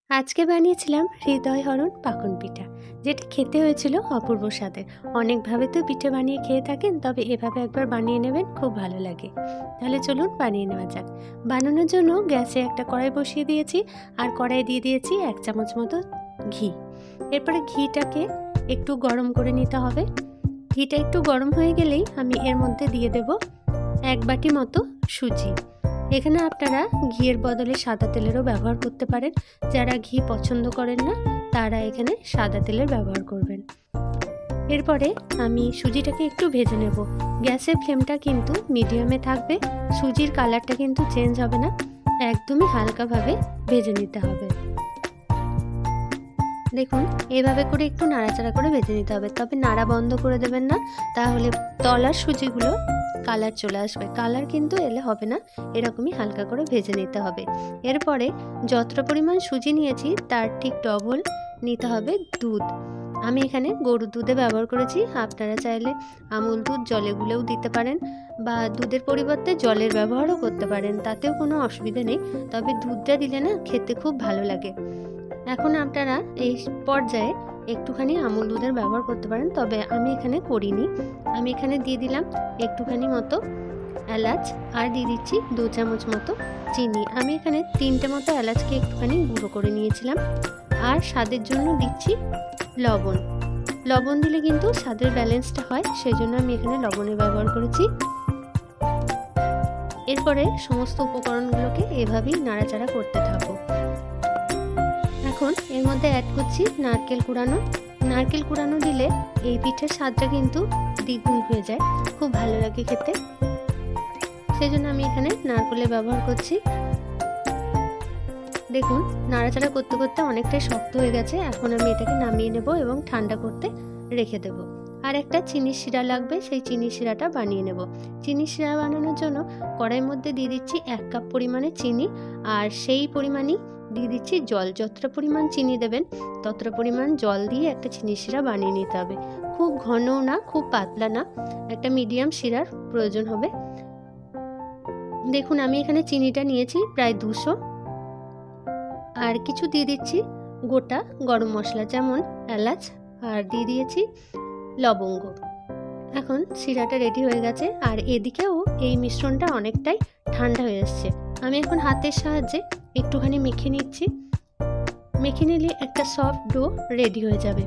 আজকে বানিয়েছিলাম হৃদয়হরণ পাকন পিঠা, যেটা খেতে হয়েছিল অপূর্ব স্বাদের। অনেকভাবে তো পিঠে বানিয়ে খেয়ে থাকেন, তবে এভাবে একবার বানিয়ে নেবেন, খুব ভালো লাগে। তাহলে চলুন বানিয়ে নেওয়া যাক। বানানোর জন্য গ্যাসে একটা কড়াই বসিয়ে দিয়েছি, আর কড়াই দিয়ে দিয়েছি 1 চামচ মতো ঘি। এরপরে ঘিটাকে একটু গরম করে নিতে হবে। ঘিটা একটু গরম হয়ে গেলেই আমি এর মধ্যে দিয়ে দেব 1 বাটি মতো সুজি। এখানে আপনারা ঘিয়ের বদলে সাদা তেলেরও ব্যবহার করতে পারেন। যারা ঘি পছন্দ করেন না, তারা এখানে সাদা তেলের ব্যবহার করবেন। এরপরে আমি সুজিটাকে একটু ভেজে নেব। গ্যাসের ফ্লেমটা কিন্তু মিডিয়ামে থাকবে। সুজির কালারটা কিন্তু চেঞ্জ হবে না, একদমই হালকাভাবে ভেজে নিতে হবে। দেখুন, এভাবে করে একটু নাড়াচাড়া করে ভেজে নিতে হবে, তবে নাড়া বন্ধ করে দেবেন না, তাহলে তলার সুজিগুলো কালার চলে আসবে। কালার কিন্তু এলে হবে না, এরকমই হালকা করে ভেজে নিতে হবে। এরপরে যতটা পরিমাণ সুজি নিয়েছি তার ঠিক ডবল নিতে হবে দুধ। আমি এখানে গরুর দুধে ব্যবহার করেছি। আপনারা চাইলে আমুল দুধ জলে গুলেও দিতে পারেন, বা দুধের পরিবর্তে জলের ব্যবহারও করতে পারেন, তাতেও কোনো অসুবিধা নেই। তবে দুধটা দিলে না খেতে খুব ভালো লাগে। এখন আপনারা এই পর্যায়ে একটুখানি আমুল দুধের ব্যবহার করতে পারেন, তবে আমি এখানে করিনি। আমি এখানে দিয়ে দিলাম একটুখানি মতো এলাচ, আর দিয়ে দিচ্ছি 2 চামচ মতো চিনি। আমি এখানে 3টে মতো এলাচকে একটুখানি গুঁড়ো করে নিয়েছিলাম। আর স্বাদের জন্য দিচ্ছি লবণ। লবণ দিলে কিন্তু স্বাদের ব্যালেন্সটা হয়, সেই জন্য আমি এখানে লবণের ব্যবহার করেছি। এরপরে সমস্ত উপকরণগুলোকে এভাবেই নাড়াচাড়া করতে থাকো। এখন এর মধ্যে অ্যাড করছি নারকেল কুড়ানো। নারকেল কুড়ানো দিলে এই পিঠের স্বাদটা কিন্তু দ্বিগুণ হয়ে যায়, খুব ভালো লাগে খেতে। সেই জন্য আমি এখানে নারকেলের ব্যবহার করছি। দেখুন, নাড়াচাড়া করতে করতে অনেকটাই শক্ত হয়ে গেছে। এখন আমি এটাকে নামিয়ে নেব এবং ঠান্ডা করতে রেখে দেব। আর একটা চিনির শিরা লাগবে, সেই চিনির শিরাটা বানিয়ে নেব। চিনির শিরা বানানোর জন্য কড়াইয়ের মধ্যে দিয়ে দিচ্ছি 1 কাপ পরিমাণে চিনি, আর সেই পরিমাণই দিয়ে দিচ্ছি জল। যতটা পরিমাণ চিনি দেবেন ততটা পরিমাণ জল দিয়ে একটা চিনির শিরা বানিয়ে নিতে হবে। খুব ঘনও না, খুব পাতলা না, একটা মিডিয়াম শিরার প্রয়োজন হবে। দেখুন, আমি এখানে চিনিটা নিয়েছি প্রায় 200। আর কিছু দিয়ে দিচ্ছি গোটা গরম মশলা, যেমন এলাচ, আর দিয়ে দিয়েছি লবঙ্গ। এখন শিরাটা রেডি হয়ে গেছে, আর এদিকেও এই মিশ্রণটা অনেকটাই ঠান্ডা হয়ে এসছে। আমি এখন হাতের সাহায্যে একটুখানি মেখে নিচ্ছি। মেখে নিলে একটা সফট ডো রেডি হয়ে যাবে।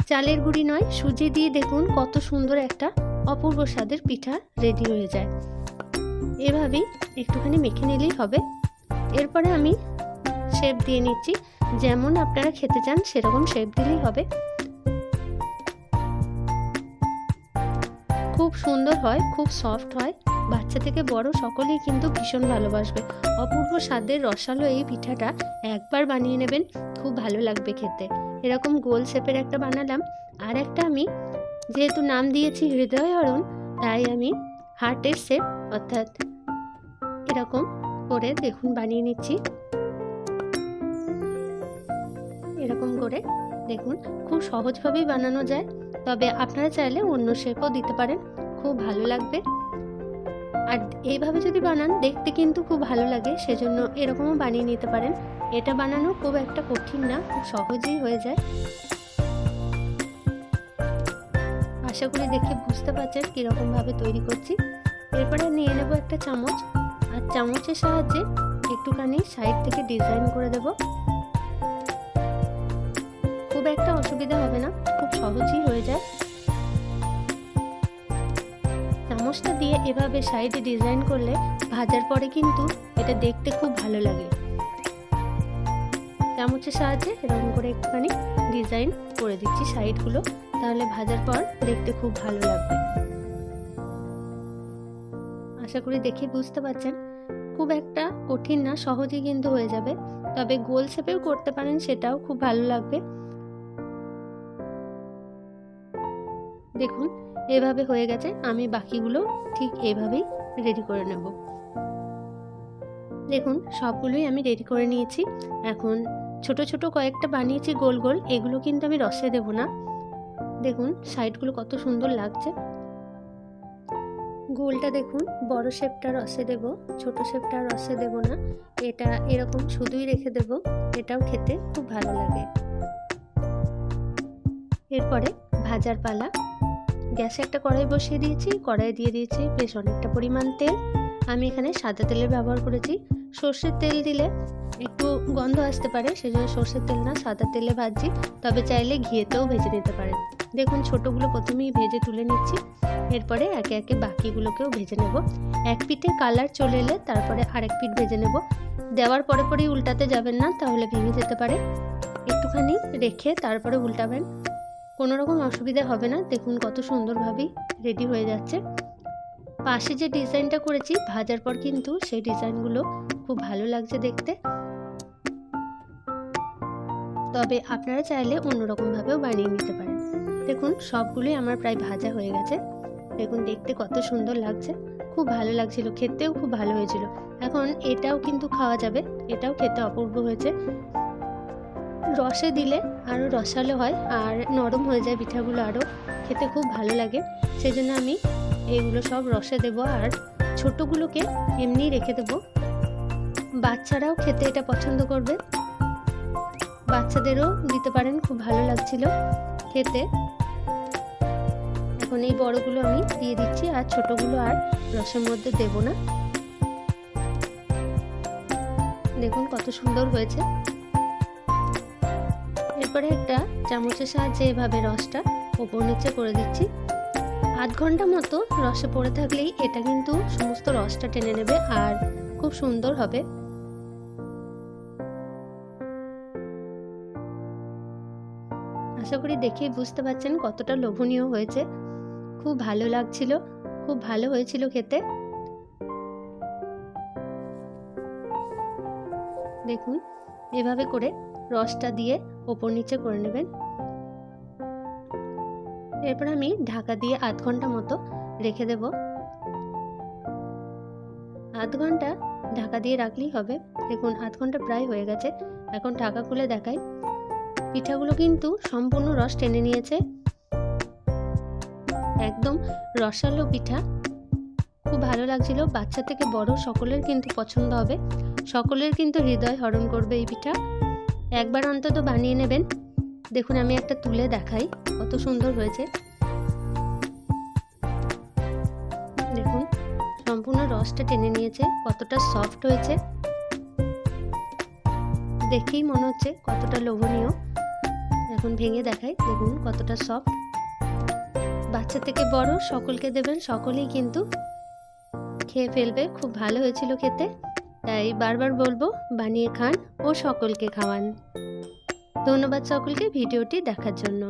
চালের গুঁড়ি নয়, সুজি দিয়ে দেখুন কত সুন্দর একটা অপূর্ব স্বাদের পিঠা রেডি হয়ে যায়। এভাবেই একটুখানি মেখে নিলেই হবে। এরপরে আমি শেপ দিয়ে নিচ্ছি, যেমন আপনারা খেতে চান সেরকম শেপ দিলেই হবে। খুব সুন্দর হয়, খুব সফট হয়, বাচ্চা থেকে বড় সকলেই কিন্তু ভীষণ ভালোবাসবে। অপূর্ব স্বাদের রসালো এই পিঠাটা একবার বানিয়ে নেবেন, খুব ভালো লাগবে খেতে। এরকম গোল শেপের একটা বানালাম, আর একটা আমি যেহেতু নাম দিয়েছি হৃদয়হরণ, তাই আমি হার্টের শেপ, অর্থাৎ এরকম করে দেখুন বানিয়ে নিচ্ছি। এরকম করে দেখুন, খুব সহজভাবেই বানানো যায়, তবে আপনারা চাইলে অন্য শেপও দিতে পারেন, খুব ভালো লাগবে। আর এইভাবে যদি বানান দেখতে কিন্তু খুব ভালো লাগে, সেজন্য এরকমও বানিয়ে নিতে পারেন। এটা বানানো খুব একটা কঠিন না, খুব সহজেই হয়ে যায়। আশা করি দেখে বুঝতে পারছেন কীরকম ভাবে তৈরি করছি। এরপরে নিয়ে নেব একটা চামচ, আর চামচের সাহায্যে একটুখানি সাইড থেকে ডিজাইন করে দেব। খুব একটা অসুবিধা হবে না, খুব সহজেই হয়ে যায়। চামচটা দিয়ে এভাবে সাইডে ডিজাইন করলে ভাজার পরে কিন্তু এটা দেখতে খুব ভালো লাগে। চামচের সাহায্যে এরকম করে একটুখানি ডিজাইন করে দিচ্ছি সাইডগুলো, তাহলে ভাজার পর দেখতে খুব ভালো লাগবে। আশা করি দেখে বুঝতে পারছেন, খুব একটা কঠিন না, সহজেই কিন্তু হয়ে যাবে। তবে গোল শেপেও করতে পারেন, সেটাও খুব ভালো লাগবে। দেখুন, এভাবে হয়ে গেছে। আমি বাকিগুলো ঠিক এভাবেই রেডি করে নেব। দেখুন, সবগুলোই আমি রেডি করে নিয়েছি। এখন ছোট ছোট কয়েকটা বানিয়েছি গোল গোল, এগুলো কিন্তু আমি রসে দেব না। দেখুন সাইডগুলো কত সুন্দর লাগছে। গোলটা দেখুন, বড় শেপটা রসে দেব, ছোট শেপটা রসে দেব না, এটা এরকম শুধুই রেখে দেব। এটাও খেতে খুব ভালো লাগে। এরপরে ভাজার পালা। গ্যাসে একটা কড়াই বসিয়ে দিয়েছি, কড়াই দিয়ে দিয়েছি বেশ অনেকটা পরিমাণ তেল। আমি এখানে সাদা তেলের ব্যবহার করেছি। সর্ষের তেল দিলে একটু গন্ধ আসতে পারে, সেজন্য সর্ষের তেল না সাদা তেলে ভাজছি, তবে চাইলে ঘিয়েতেও ভেজে নিতে পারেন। দেখুন ছোটোগুলো প্রথমেই ভেজে তুলে নিচ্ছি, এরপরে একে একে বাকিগুলোকেও ভেজে নেব। এক পিঠে কালার চলে এলে তারপরে আরেক পিঠ ভেজে নেব। দেওয়ার পরে পরেই উল্টাতে যাবেন না, তাহলে ভেঙে যেতে পারে। একটুখানি রেখে তারপরে উল্টাবেন, কোনো রকম অসুবিধা হবে না। দেখুন কত সুন্দরভাবেই রেডি হয়ে যাচ্ছে। পাশে যে ডিজাইনটা করেছি ভাজার পর, কিন্তু সেই ডিজাইনগুলো খুব ভালো লাগছে দেখতে। তবে আপনারা চাইলে অন্যরকমভাবেও বানিয়ে নিতে পারেন। দেখুন সবগুলোই আমার প্রায় ভাজা হয়ে গেছে। দেখুন দেখতে কত সুন্দর লাগছে, খুব ভালো লাগছিল, খেতেও খুব ভালো হয়েছিল। এখন এটাও কিন্তু খাওয়া যাবে, এটাও খেতে অপূর্ব হয়েছে। রসে দিলে আরও রসালো হয় আর নরম হয়ে যায় পিঠাগুলো, আরও খেতে খুব ভালো লাগে। সেজন্য আমি এগুলো সব রসে দেব, আর ছোটোগুলোকে এমনি রেখে দেব। বাচ্চারাও খেতে এটা পছন্দ করবে, বাচ্চাদেরও দিতে পারেন, খুব ভালো লাগছিল খেতে। এখন এই বড়গুলো আমি দিয়ে দিচ্ছি, আর ছোটোগুলো আর রসের মধ্যে দেব না। দেখুন কত সুন্দর হয়েছে। এরপরে একটা চামচের সাহায্যে এভাবে রসটা ওপর নিচে করে দিচ্ছি। আধ ঘন্টা মতো রসে পড়ে থাকলেই এটা কিন্তু সমস্ত রসটা টেনে নেবে আর খুব সুন্দর হবে। আশা করি দেখেই বুঝতে পারছেন কতটা লোভনীয় হয়েছে, খুব ভালো লাগছিল, খুব ভালো হয়েছিল খেতে। দেখুন এভাবে করে রসটা দিয়ে ওপর নিচে করে নেবেন। এরপর আমি ঢাকা দিয়ে আধ ঘন্টা মতো রেখে দেব। আধ ঘন্টা ঢাকা দিয়ে রাখলেই হবে। দেখুন আধ ঘন্টা প্রায় হয়ে গেছে। এখন ঢাকা খুলে দেখাই, পিঠাগুলো কিন্তু সম্পূর্ণ রস টেনে নিয়েছে, একদম রসালো পিঠা, খুব ভালো লাগছিল। বাচ্চা থেকে বড় সকলের কিন্তু পছন্দ হবে, সকলের কিন্তু হৃদয় হরণ করবে এই পিঠা। একবার অন্তত বানিয়ে নেবেন। দেখুন আমি একটা তুলে দেখাই, কত সুন্দর হয়েছে। দেখুন সম্পূর্ণ রসটা টেনে নিয়েছে, কতটা সফট হয়েছে, দেখেই মনে হচ্ছে কতটা লোভনীয়। এখন ভেঙে দেখাই, দেখুন কতটা সফট। বাচ্চা থেকে বড় সকলকে দেবেন, সকলেই কিন্তু খেয়ে ফেলবে, খুব ভালো হয়েছিল খেতে। তাই বারবার বলবো বানিয়ে খান ও সকলকে খাওয়ান। ধন্যবাদ সকলকে ভিডিওটি দেখার জন্য।